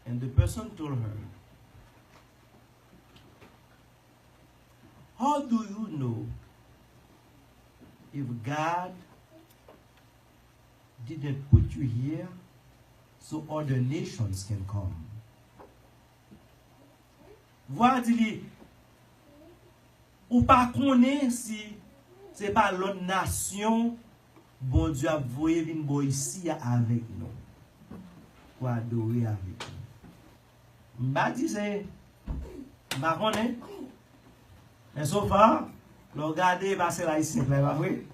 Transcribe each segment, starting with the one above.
And the person told her, how do you know if God didn't put you here so other nations can come? Voilà, ou pas connaît si c'est pas l'autre nation, bon Dieu a voyé venir ici avec nous. Pour adorer avec nous. M'a dit c'est, m'a connaît. Mais so far, le regarder passer là ici, pas vrai?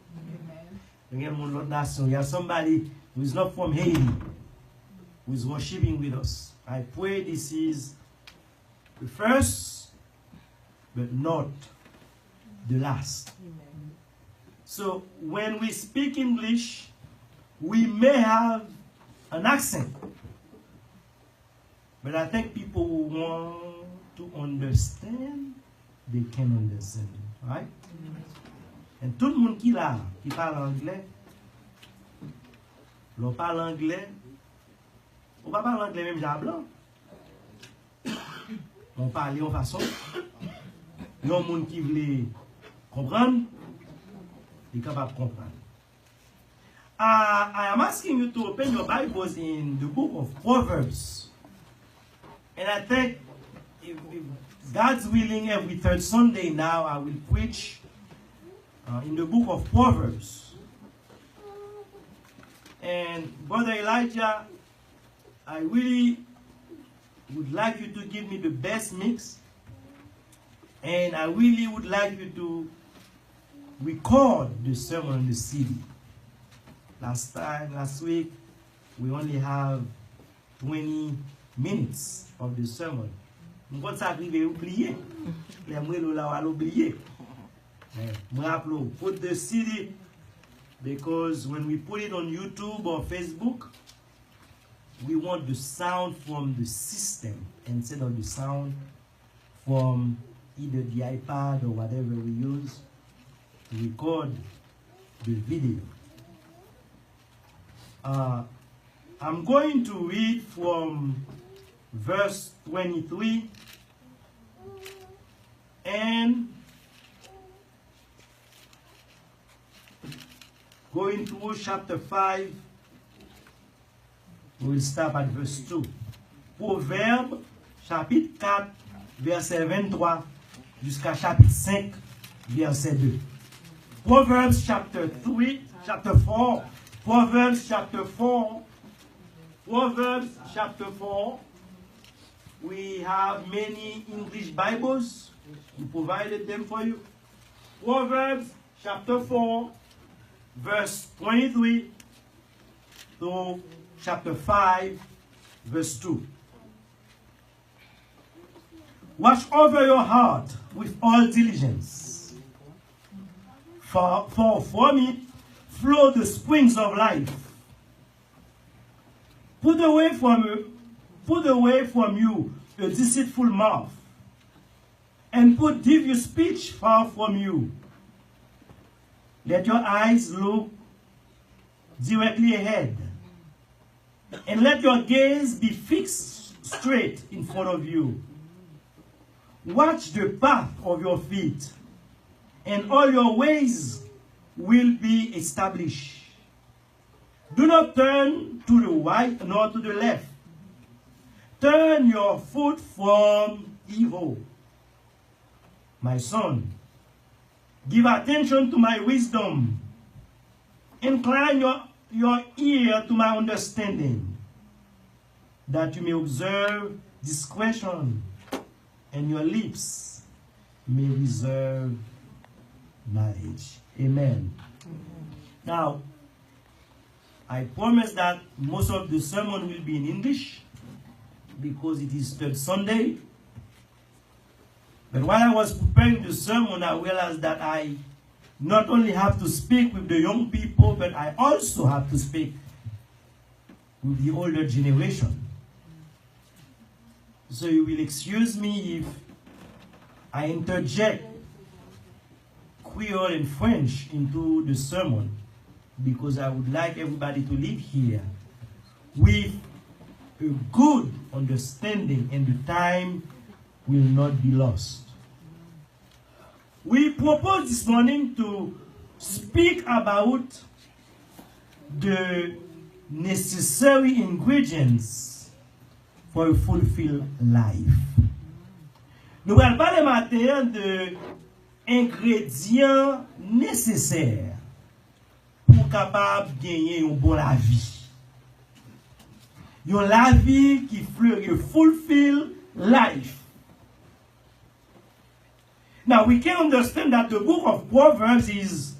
Il y a une autre nation. Il y a somebody who is not from Haiti, who is worshiping with us. I pray this is the first, but not the last. Amen. So when we speak English, we may have an accent, but I think people who want to understand, they can understand, right? Amen. And tout le monde qui là, qui parle anglais, l'on parle anglais, on va parler anglais même j'ai blanc. On parle en façon, il y a un monde qui veut comprendre, il est capable de comprendre. I am asking you to open your Bibles in the book of Proverbs. And I think if God's willing, every third Sunday now I will preach in the book of Proverbs. And Brother Elijah, I really would like you to give me the best mix, and I really would like you to record the sermon on the CD. Last week, we only have 20 minutes of the sermon. Put the CD, because when we put it on YouTube or Facebook, we want the sound from the system instead of the sound from either the iPad or whatever we use to record the video. I'm going to read from verse 23 and going through chapter 5. We will start at verse 2. Proverbes, chapitre 4, verset 23, jusqu'à chapitre 5, verset 2. Proverbs chapter 4, Proverbs chapter 4, Proverbs chapter 4. We have many English Bibles. We provided them for you. Proverbs chapter 4, verse 23 to chapter 5, verse 2. Watch over your heart with all diligence, for from it flow the springs of life. Put away from you a deceitful mouth, and put devious speech far from you. Let your eyes look directly ahead, and let your gaze be fixed straight in front of you. Watch the path of your feet, and all your ways will be established. Do not turn to the right nor to the left. Turn your foot from evil. My son, give attention to my wisdom. Incline your ear to my understanding, that you may observe discretion, and your lips may reserve knowledge. Amen. Now, I promise that most of the sermon will be in English, because it is third Sunday. But while I was preparing the sermon, I realized that I not only have to speak with the young people, but I also have to speak with the older generation. So you will excuse me if I interject Creole and French into the sermon, because I would like everybody to leave here with a good understanding, and the time will not be lost. We propose this morning to speak about the necessary ingredients for a fulfilled life. Nous allons parler maintenant de ingrédients nécessaires pour capable gagner une bonne vie. Une vie qui fleurit, fulfill life. Now we can understand that the book of Proverbs is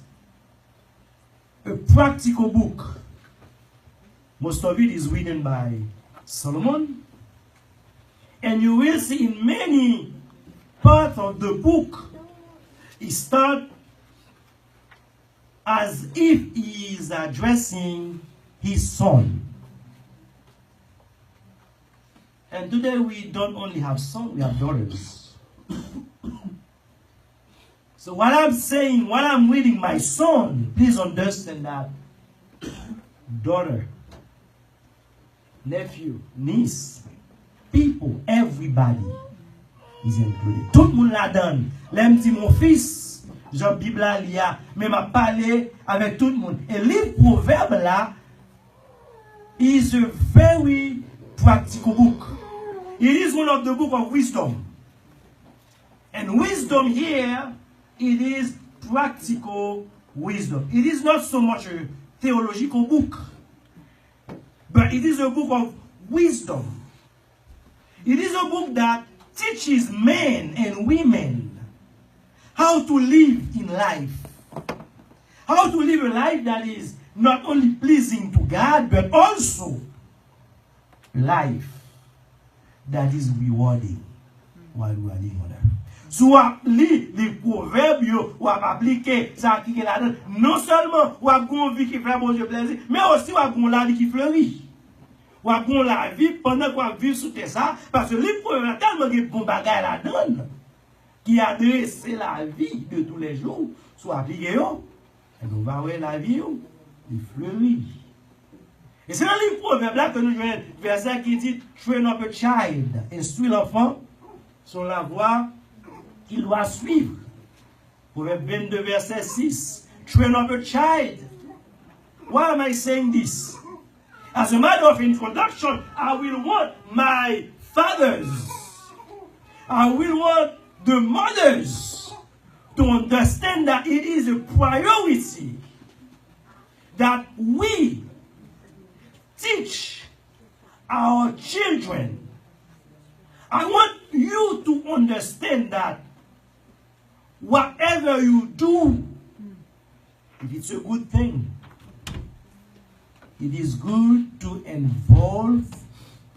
a practical book. Most of it is written by Solomon. And you will see in many parts of the book, it starts as if he is addressing his son. And today we don't only have sons, we have daughters. So what I'm saying, what I'm reading, my son, please understand that daughter, nephew, niece, people, everybody is included. Tout le monde la donne. L'aime dit mon fils, Jean Bible là, mais m'a parlé avec tout le monde. Et le livre Proverbes là is a very practical book. It is one of the book of wisdom. And wisdom here, it is practical wisdom. It is not so much a theological book, but it is a book of wisdom. It is a book that teaches men and women how to live in life. How to live a life that is not only pleasing to God, but also life that is rewarding while we are living on earth. So, les proverbes, ou appliquer ça qui est là-dedans, non seulement ou a une vie qui fait bon Dieu plaisir, mais aussi ou a la vie qui fleurit. Ou a la vie pendant qu'on vit sous ça, parce que les proverbes tellement de bons bagages là-dedans, qui adresse la vie de tous les jours, soit appliqué, et nous va voir la vie, il fleurit. Et c'est dans le livre Proverbes là que nous jouons un verset qui dit train up a child, instruis l'enfant sur la voie qu'il doit suivre. Proverbe 22, verset 6. Train up a child. Why am I saying this? As a matter of introduction, I will want my fathers, I will want the mothers to understand that it is a priority that we teach our children. I want you to understand that whatever you do, if it's a good thing, it is good to involve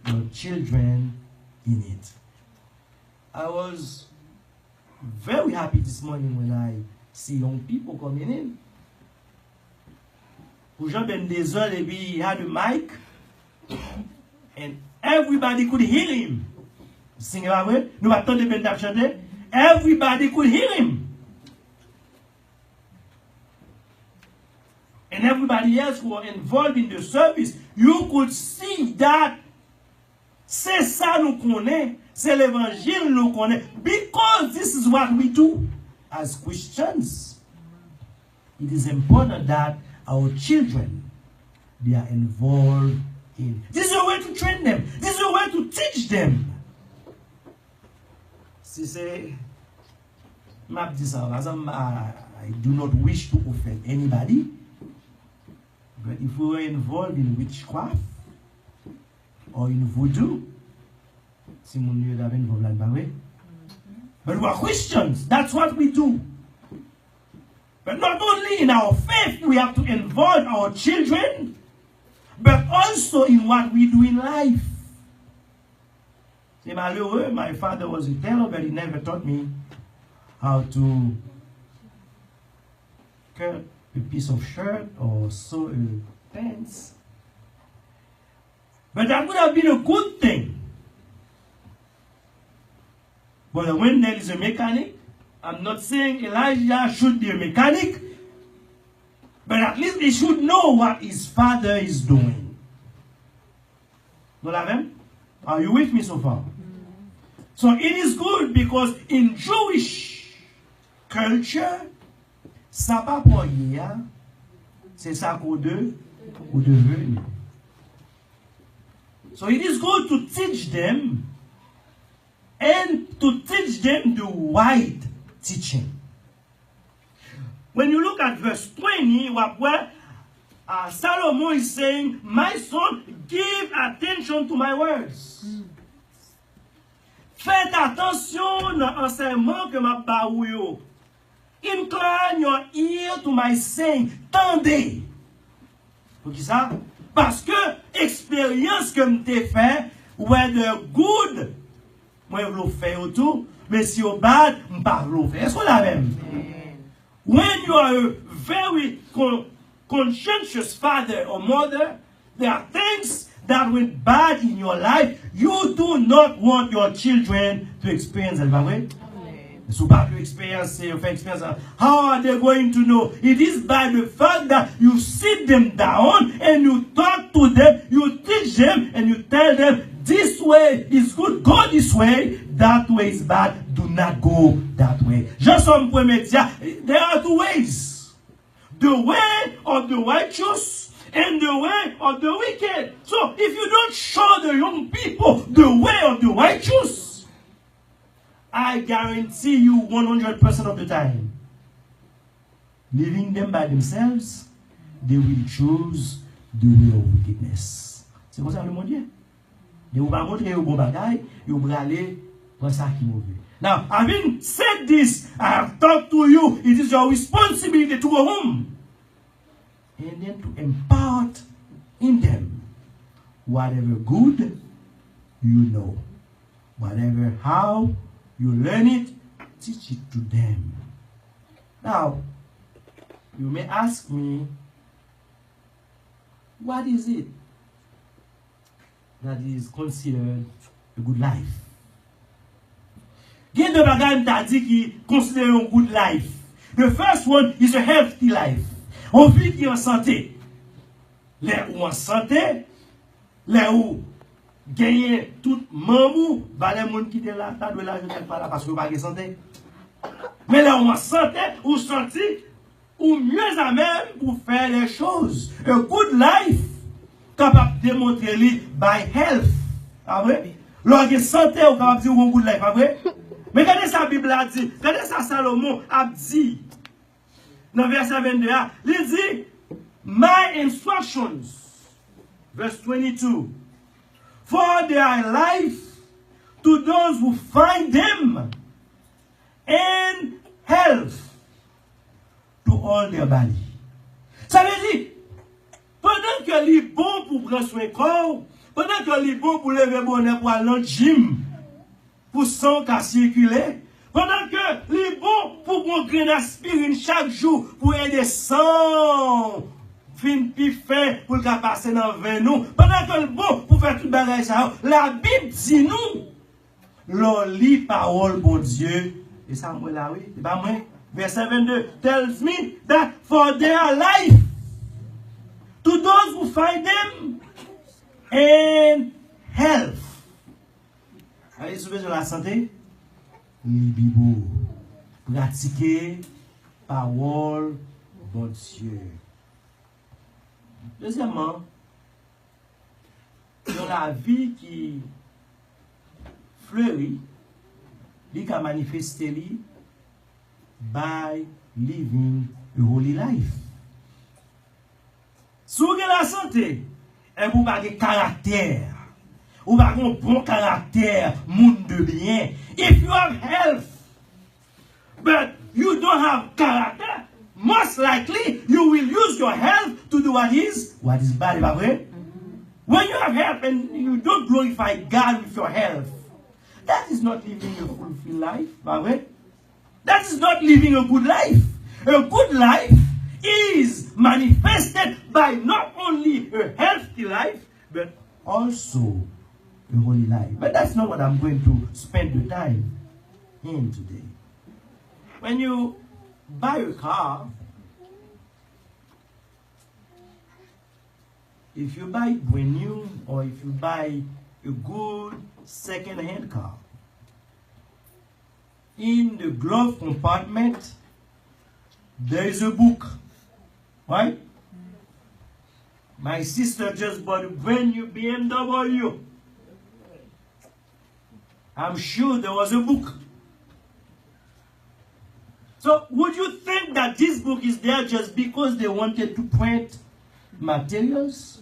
your children in it. I was very happy this morning when I see young people coming in. Jean Ben Desol, he had a mic, and everybody could hear him. Sing about it. No matter the benediction, everybody could hear him. And everybody else who were involved in the service, you could see that c'est ça nous connaît, c'est l'évangile nous connaît, because this is what we do as Christians. It is important that our children, they are involved in. This is a way to train them. This is a way to teach them. See, say, I do not wish to offend anybody. But if we were involved in witchcraft or in voodoo, but we are Christians. That's what we do. But not only in our faith, we have to involve our children, but also in what we do in life. My father was a tailor, but he never taught me how to cut a piece of shirt or sew a pants. But that would have been a good thing. But when there is a mechanic, I'm not saying Elijah should be a mechanic, but at least he should know what his father is doing. Vous l'avez? Are you with me so far? So it is good because in Jewish culture, ça pas pour hier, c'est ça qu'on devenu. So it is good to teach them and to teach them the right teaching. When you look at verse 20, where Solomon is saying, my son, give attention to my words. Faites attention à l'enseignement que m'a baou yo. Incline your ear to my saying. Tendez. Pour qui ça? Parce que expérience que m'te fait, whether good, moi vous fait tout, mais si au bad, m'pas vous fait. Est-ce qu'on la même? When you are a very conscientious father or mother, there are things that went bad in your life, you do not want your children to experience it. So bad to experience, how are they going to know? It is by the fact that you sit them down and you talk to them, you teach them and you tell them, this way is good, go this way, that way is bad, do not go that way. Just on there are two ways. The way of the righteous and the way of the wicked. So if you don't show the young people the way of the righteous, I guarantee you 100% of the time, leaving them by themselves, they will choose the way of wickedness. C'est comme ça le monde dit. They will montrer au bon bagay, you will aller pour ça qui mauvais. Now, having said this, I have talked to you. It is your responsibility to go home and then to impart in them whatever good you know, whatever how you learn it, teach it to them. Now, you may ask me, what is it that is considered a good life? Gen de bagay t'a dit qui considère a good life. The first one is a healthy life. On vit qui en santé. Les ou en santé, les ou gagner tout mamou, bah les monde qui étaient là, t'as de l'argent pas là parce que pas de santé. Mais les ou en santé, ou santé, ou mieux à même pour faire les choses. A good life capable de démontrer lui by health. Ah vrai? Lorsque santé ou capable de dire un good life, ah vrai? Mais regardez ça, la Bible a dit, regardez ça, Salomon a dit, dans verset 22, il dit, my instructions, verse 22, for they are life to those who find them, and health to all their body. Ça veut dire, pendant que les bon pour prendre soin corps, pendant que les bon pour lever bonheur pour aller dans le gym, pour sang qu'à circuler, pendant que les bons pour prendre grain d'aspirine chaque jour pour aider sang fin pi fin pour le passer dans le vin nous, pendant que le bon pour faire tout bagage ça, la Bible dit nous, l'on lit parole bon Dieu, et ça moi là oui, c'est pas moi, verset 22 tells me that for their life to those who find them and health. Allez, soulever sur la santé, libibo, pratiquer parole, bon Dieu. Deuxièmement, dans la vie qui fleurit, il a manifesté by living a holy life. Si vous avez la santé, et vous avez un caractère, ou pas un bon caractère, monde de bien. If you have health, but you don't have character, most likely you will use your health to do what is bad. When you have health and you don't glorify God with your health, that is not living a fulfilled life. That is not living a good life. A good life is manifested by not only a healthy life, but also a holy life. But that's not what I'm going to spend the time in today. When you buy a car, if you buy it brand new or if you buy a good second-hand car. In the glove compartment, there is a book, right? My sister just bought a brand new BMW. I'm sure there was a book. So would you think that this book is there just because they wanted to print materials?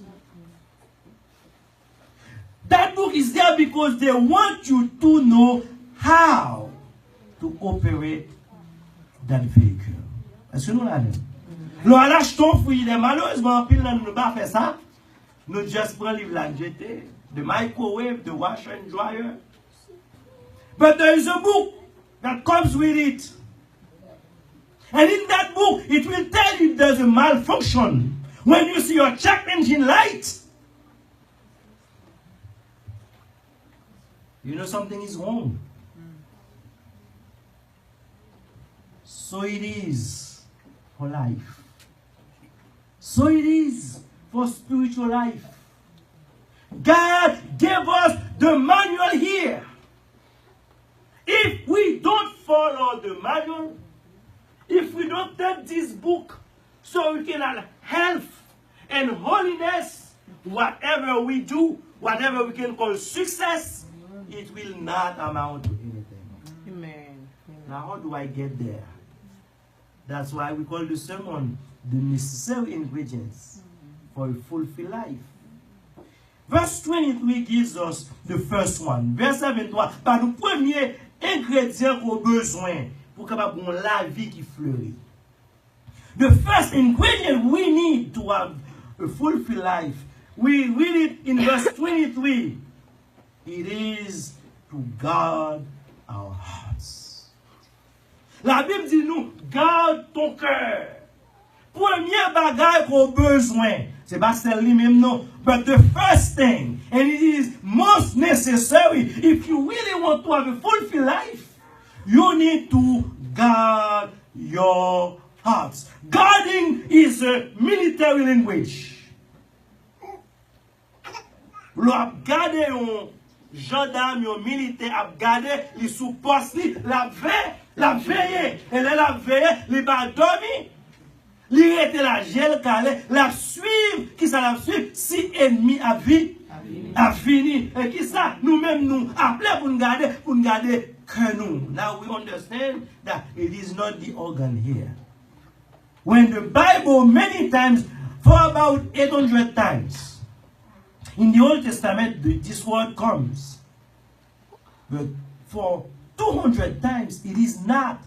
That book is there because they want you to know how to operate that vehicle. Est-ce que nous l'avons? Nous achetons fruit, malheureusement, pile nous ne pas faire ça. Nous just prend livre là, jeter, the microwave, the washer and dryer. But there is a book that comes with it. And in that book, it will tell you if there's a malfunction. When you see your check engine light, you know something is wrong. So it is for life. So it is for spiritual life. God gave us the manual here. If we don't follow the manual, if we don't take this book so we can have health and holiness, whatever we do, whatever we can call success, it will not amount to anything. Amen. Now, how do I get there? That's why we call the sermon the necessary ingredients for a fulfilled life. Verse 23 gives us the first one. Verse 23, par le premier ingrédient qu'on a besoin pour capable la vie qui fleurit. The first ingredient we need to have a fulfilled life, we read it in verse 23. It is to guard our hearts. La Bible dit nous, garde ton cœur. Premier bagage qu'on a besoin, c'est pas celle-là même non, but the first thing, and it is most necessary, if you really want to have a fulfilled life, you need to guard your hearts. Guarding is a military language. Lo ap gade yon gendarme, yon militaire ap gade li sous poste li, la veille, et la veille, li ba dormi, li rete la gel kale, la suivre, qui ça la suivre, si ennemi a fini, et qui ça, nous-mêmes nous, appelé pour nous garder que nous. Now we understand that it is not the organ here. When the Bible many times, for about 800 times, in the Old Testament, this word comes. But for 200 times, it is not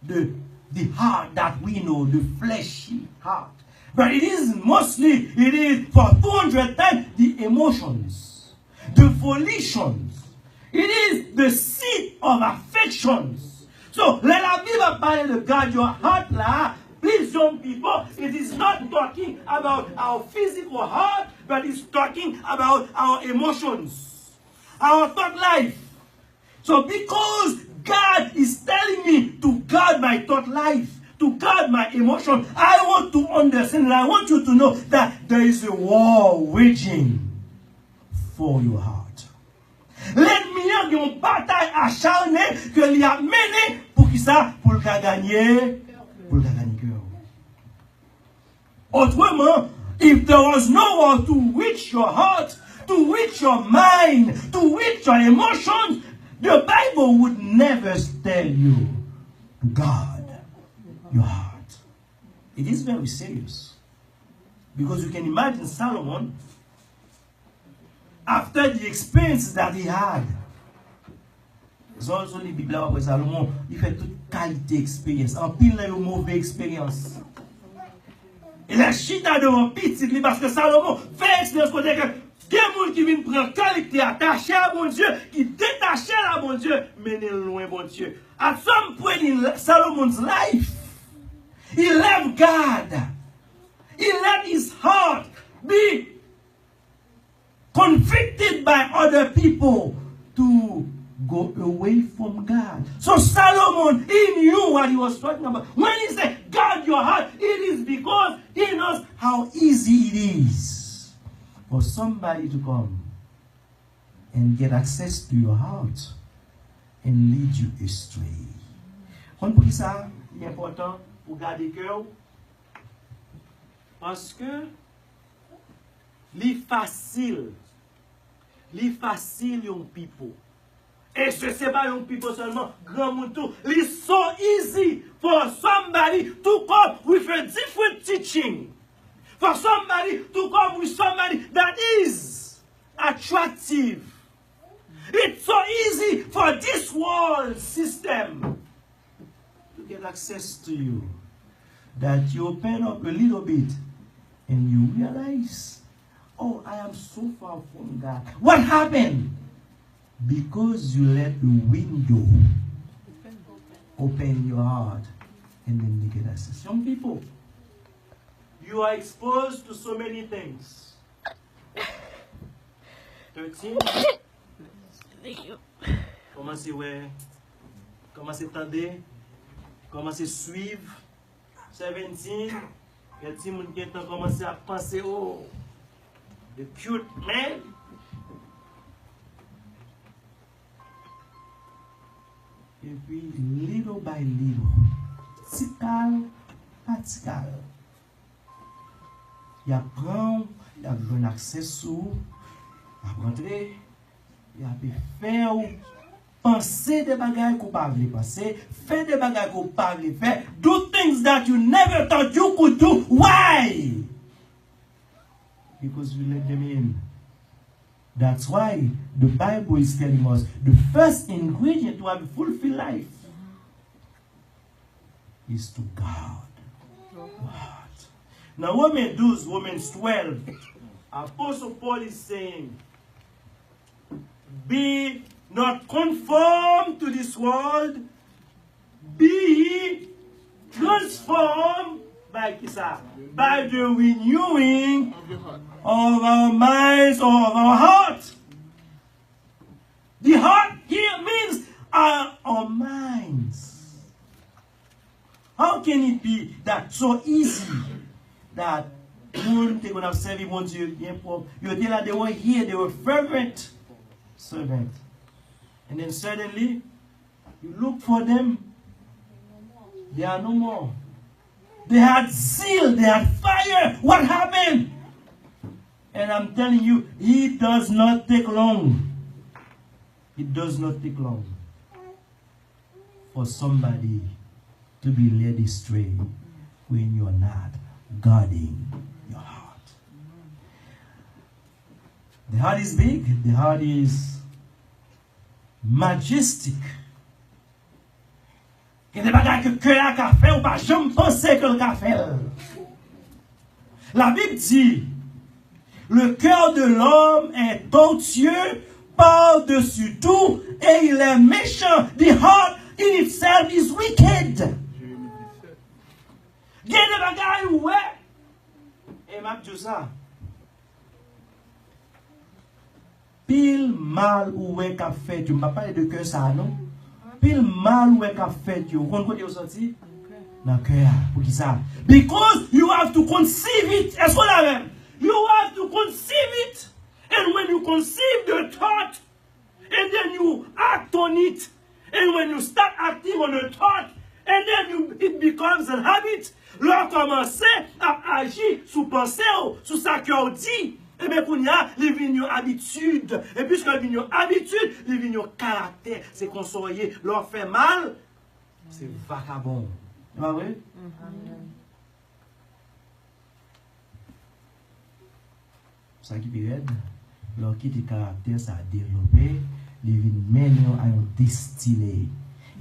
the heart that we know, the fleshy heart. But it is mostly, it is for 200 times, the emotions, the volitions. It is the seat of affections. So, let la Bible parler de guard your heart là. Please, young people, it is not talking about our physical heart, but it's talking about our emotions, our thought life. So because God is telling me to guard my thought life, to guard my emotion, I want to understand and I want you to know that there is a war waging for your heart. L'ennemi a une bataille acharnée que lui a menée pour qui ça? Pour le gagner. Pour le gagner. Autrement, if there was no one to reach your heart, to reach your mind, to reach your emotions, the Bible would never tell you to guard your heart. It is very serious. Because you can imagine Solomon, after the experiences that he had, there's also the Bible where Solomon, il fait toute qualité expérience, en pile une mauvaise expérience. Et la chita devant petit parce que Salomon fait expérience côté que des gens qui viennent prendre qualité attaché à mon Dieu, qui détaché à mon Dieu, mener loin mon Dieu. At some point in Solomon's life, he left God. He let his heart be convicted by other people to go away from God. So Solomon, he knew what he was talking about. When he said, guard your heart, it is because he knows how easy it is for somebody to come and get access to your heart and lead you astray. Quand pour ça, il est important pour garder cœur parce que li facile yon people. Et c'est pas yon people seulement, grand monde tout. It's so easy for somebody to come with a different teaching. For somebody to come with somebody that is attractive. It's so easy for this world system to get access to you that you open up a little bit and you realize, oh, I am so far from God. What happened? Because you let the window open your heart and then you get access. Some people, you are exposed to so many things. 13. Commencez ouais, commencez tendre, commencez suivre. 17. Il y a des gens qui ont commencé à penser, oh, the cute man. Et puis, little by little, tical, patical. Il apprend, il a un accès sur, il a rentré, il a fait penser des bagages qu'on pas voulu penser, faire des bagages qu'on pas voulu faire, do things that you never thought you could do. Why? Because you let them in. That's why the Bible is telling us the first ingredient to have a fulfilled life is to guard your heart. Now, Romans 12, Apostle Paul is saying, be not conformed to this world, be ye transformed by the renewing of our minds or of our heart. The heart here means our minds. How can it be that so easy that when they gonna serve you, they were here, they were fervent servant, and then suddenly you look for them, they are no more. They had zeal, they had fire. What happened? And I'm telling you, it does not take long. It does not take long for somebody to be led astray when you're not guarding your heart. The heart is big, the heart is majestic. Il y a des bagages que le cœur a fait ou pas jamais pensé que le a fait. La Bible dit, le cœur de l'homme est tortueux par-dessus tout et il est méchant. The heart in itself is wicked. Il y a des bagages ouais. Et m'a dit ça. Pile mal ou ouais qu'a fait, tu m'as parlé de cœur ça non? Pile mal ou qu'a fait, tu on côté sorti dans cœur pour qui ça? Because you have to conceive it. Est-ce qu'on a même? You have to conceive it. And when you conceive the thought and then you act on it, and when you start acting on the thought and then it becomes a habit, là commencer à agir sous pensée sous ça que dit. Et bien, pour nous, il vient une habitude. Et puisque il vient une habitude, il vient un caractère. C'est qu'on soyez, leur fait mal, c'est vagabond. C'est pas vrai? Ça qui peut être, leur qui des caractères, ça a développé, il vient mener à un destiné.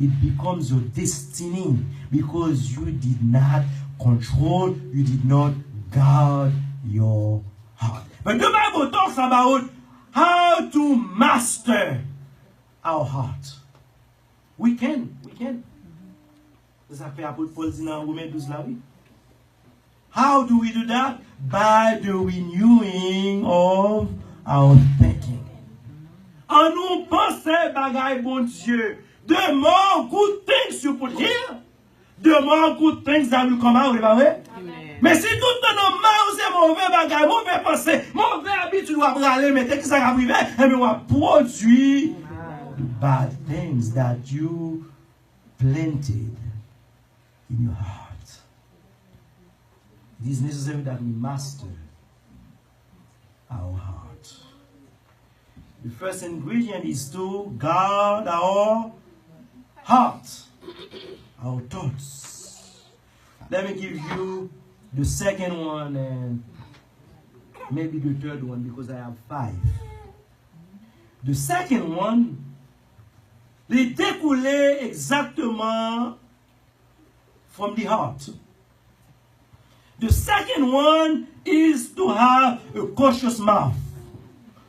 It becomes your destiny because you did not control, you did not guard your heart. But the Bible talks about how to master our heart. We can. C'est ça que Paul dit dans Romains 12 là, oui. How do we do that? By the renewing of our thinking. En nous penser bagaille bon Dieu. The more good things you put here, the more good things that will come out. Amen. Mais si tout le temps, c'est mauvais bagage, mauvais pensée, mauvais habitude, on va aller, mais qu'est-ce qui va arriver? Et bien, on va produire bad things that you planted in your heart. It is necessary that we master our heart. The first ingredient is to guard our heart, our thoughts. Let me give you the second one and maybe the third one because I have 5. The second one, les découler exactement from the heart. The second one is to have a cautious mouth.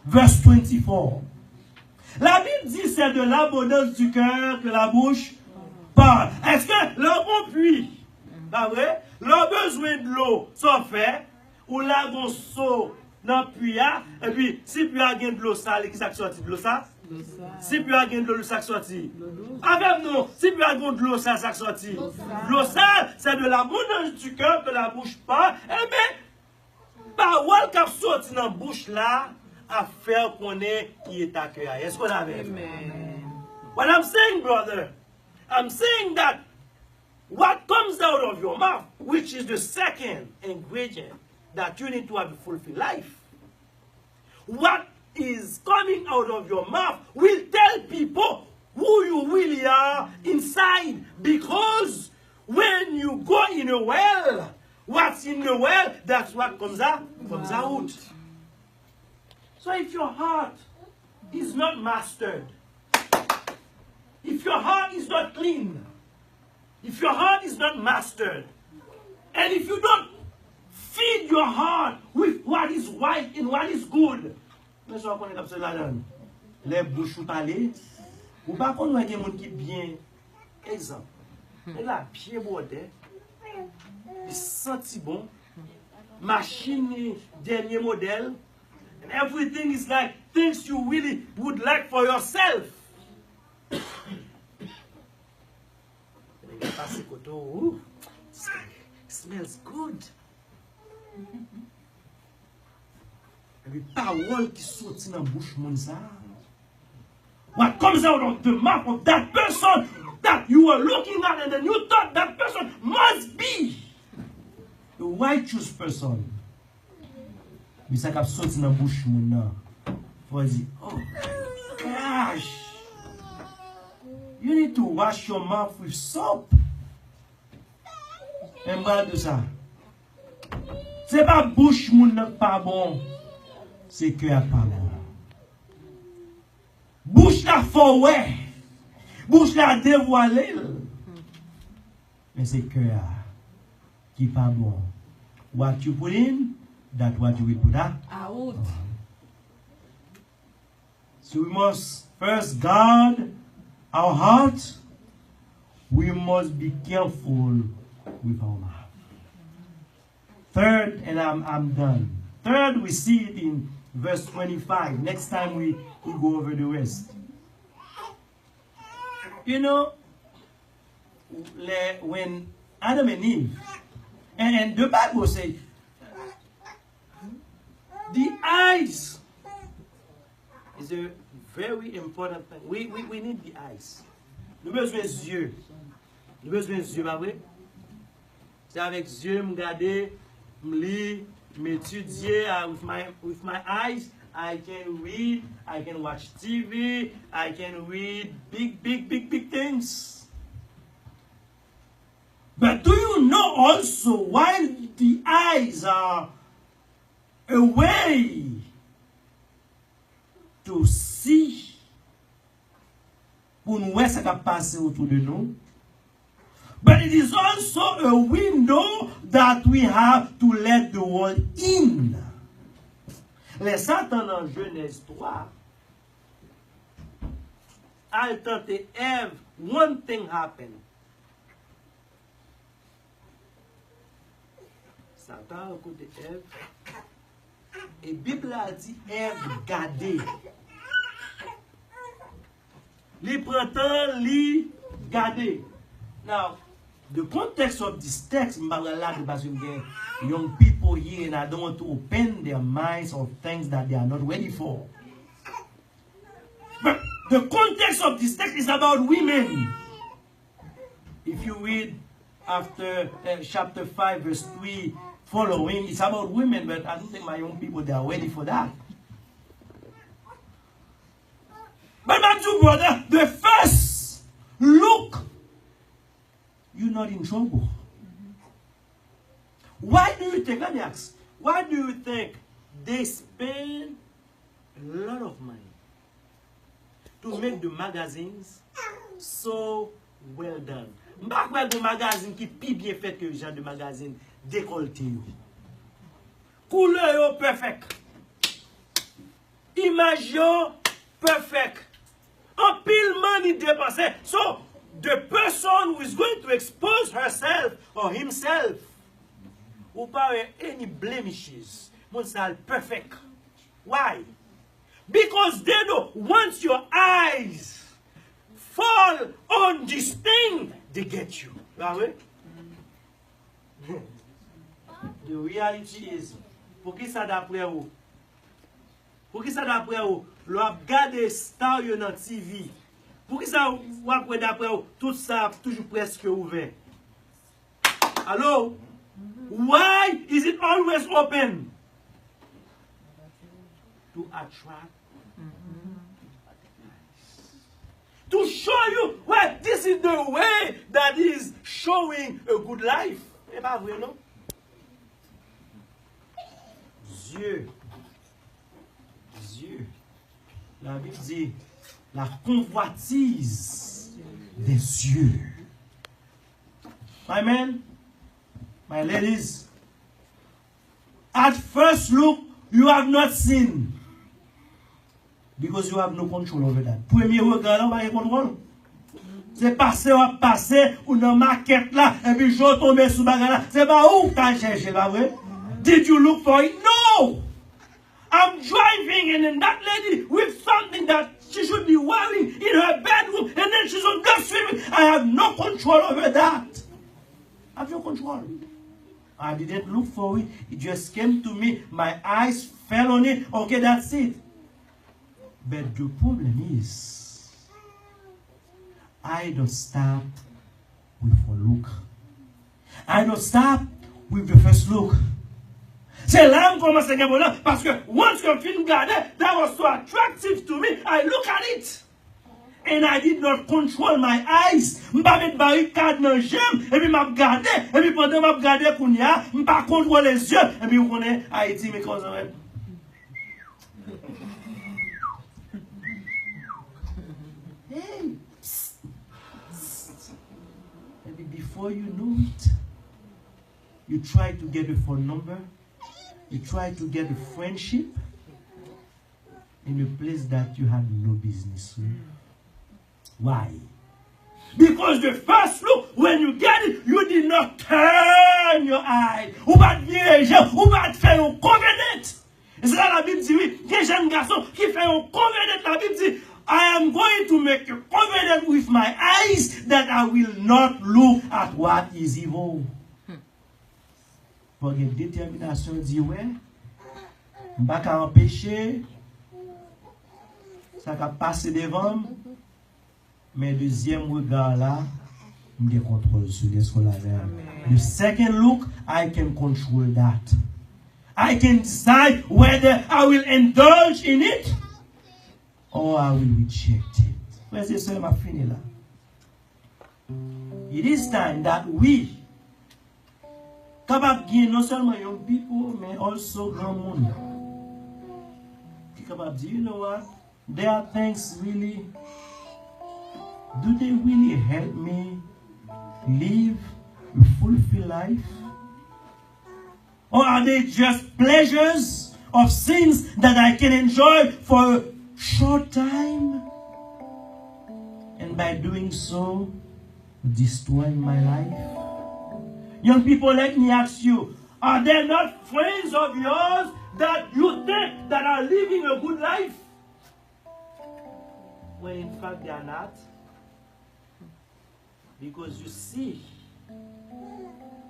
Verse 24. La Bible dit c'est de l'abondance du cœur que la bouche parle. Est-ce que le bon puits, pas vrai? Le besoin de l'eau, ça fait, ou la gon saut dans le puits, et puis si puits a de l'eau sale, qui s'est sorti de l'eau sale? Si puits a de l'eau sale, sorti. Avec nous, si puits a de l'eau sale, ça sorti. L'eau sale, c'est de l'abondance du cœur que la bouche parle. Eh bien, parole qui a sorti dans la bouche là, à faire qu'on est qui est à cœur. Est-ce qu'on a vu? What I'm saying, brother, I'm saying that what comes out of your mouth, which is the second ingredient that you need to have a fulfilled life, what is coming out of your mouth will tell people who you really are inside. Because when you go in a well, what's in the well, that's what comes out. So if your heart is not mastered, if your heart is not clean, if your heart is not mastered, and if you don't feed your heart with what is right and what is good, les bouches ou parler, ou pas qu'on ait des gens qui bien, exemple, elle a bien bordé, il senti bon, machine dernier modèle, and everything is like things you really would like for yourself. Ooh, smells good. Les paroles qui sortent dans la bouche de ça. What comes out of the mouth of that person that you were looking at and then you thought that person must be a righteous person. Mais ça qui sorti dans la bouche de ça. Faut dire, oh gosh. You need to wash your mouth with soap. Et moi de ça. C'est pas bouche moun pas bon. C'est cœur pas bon. Bouche la forêt. Bouche la dévoilée. Mais c'est cœur qui pas bon. What you put in, that's what you will put out. So we must first guard our heart. We must be careful with our mouth. Third, and I'm done. Third, we see it in verse 25. Next time we go over the rest. You know, when Adam and Eve, and the Bible says, the eyes is a very important thing. We need the eyes. Nous besoin des yeux. Nous besoin des yeux, pas vrai? C'est avec les yeux, me garder, me lire, m'étudier with my eyes. I can read, I can watch TV, I can read big things. But do you know also while the eyes are a way to see, pour nous voir ce qui passe autour de nous, but it is also a window that we have to let the world in. Les Satan en Genèse 3 a tenté Ève, one thing happened. Satan a écouté Ève. Et la Bible a dit Ève gardé. Li printemps, li gardé. Now, the context of this text, m'parle là de base young people here, and I don't want to open their minds of things that they are not ready for. But the context of this text is about women. If you read after chapter 5, verse 3 following, it's about women, but I don't think my young people, they are ready for that. But my two brother, the first look, you're not in trouble. Why do you think, let me ask, why do you think they spend a lot of money to make the magazines so well done? Mbak de magazine qui pi bien fait que le genre de magazine décolleté. Couleur yo perfect. Image yo perfect. En pile money dépensé. So the person who is going to expose herself or himself ou pas any blemishes. Monsal perfect. Why? Because they know once your eyes fall on this thing, they get you. Right? The reality is, pour qui ça d'après vous? Pour qui ça d'après vous? L'on regarde star yo dans TV. Pour qui ça ou après d'après vous? Tout ça toujours presque ouvert. Hello? Why is it always open? To attract. To show you, well, this is the way that is showing a good life. C'est pas vrai, non? Dieu. La Bible dit, la convoitise des yeux. My men, my ladies, at first look, you have not seen. Because you have no control over that. Premier regard, on va y contrôle. C'est passé ou dans maquette là, et puis je tombe sous bagarre là. C'est pas où t'as cherché, pas vrai? Did you look for it? No! I'm driving and then that lady with something that she should be wearing in her bedroom, and then she's on the swimming. I have no control over that. I have no control. I didn't look for it. It just came to me. My eyes fell on it. Okay, that's it. But the problem is, I don't stop with a look. I don't stop with the first look. C'est là que je commence à gagner parce que once you film garder, that was so attractive to me. I look at it. And I did not control my eyes. M'pa mettre barricade dans j'aime et puis m'a regarder et puis pendant m'a regarder kounya, m'pa contrôler les yeux et puis vous connaissez Haïti mais cause hey. Maybe before you know it, you try to get a phone number, you try to get a friendship in a place that you had no business with. Why? Because the first look, when you get it, you did not turn your eyes. Ou pas diriger, ou pas faire un covenant. Et c'est là la Bible dit, oui, il y a des jeunes garçons qui font un covenant. La Bible dit, I am going to make a covenant with my eyes that I will not look at what is evil. Pour une détermination dit, ouais, je ne vais pas empêcher, ça va passer devant. Mais deuxième regard là, je contrôle sur les scolaires. The second look, I can control that. I can decide whether I will indulge in it or I will reject it. Frères et sœurs, m'a fini là. It is time that we capable de non seulement young people, mais also grand monde. Capable de, you know what? There are things really. Do they really help me live a fulfilled life? Or are they just pleasures of sins that I can enjoy for a short time? And by doing so, destroying my life? Young people, let me ask you, are there not friends of yours that you think that are living a good life? When in fact they are not? Because you see,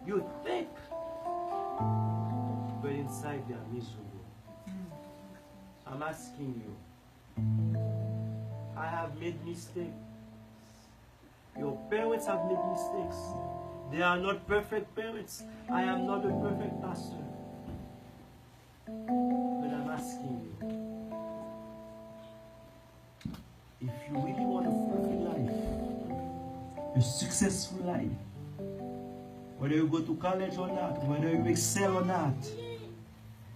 you think but inside they are miserable. I'm asking you. I have made mistakes. Your parents have made mistakes. They are not perfect parents. I am not a perfect pastor. But I'm asking you, if you really want a fulfilled life, a successful life, whether you go to college or not, whether you excel or not,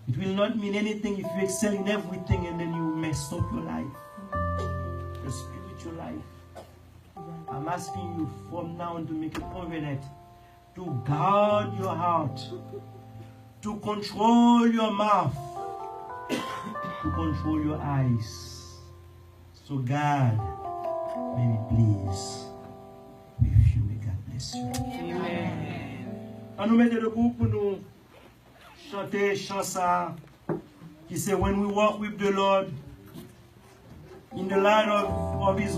it will not mean anything if you excel in everything and then you mess up your life, your spiritual life. I'm asking you from now on to make a covenant to guard your heart, to control your mouth, to control your eyes. So God, may be pleased with you. May God bless you. Amen. And nous mettons debout pour nous chanter chanson qui c'est when we walk with the Lord in the light of His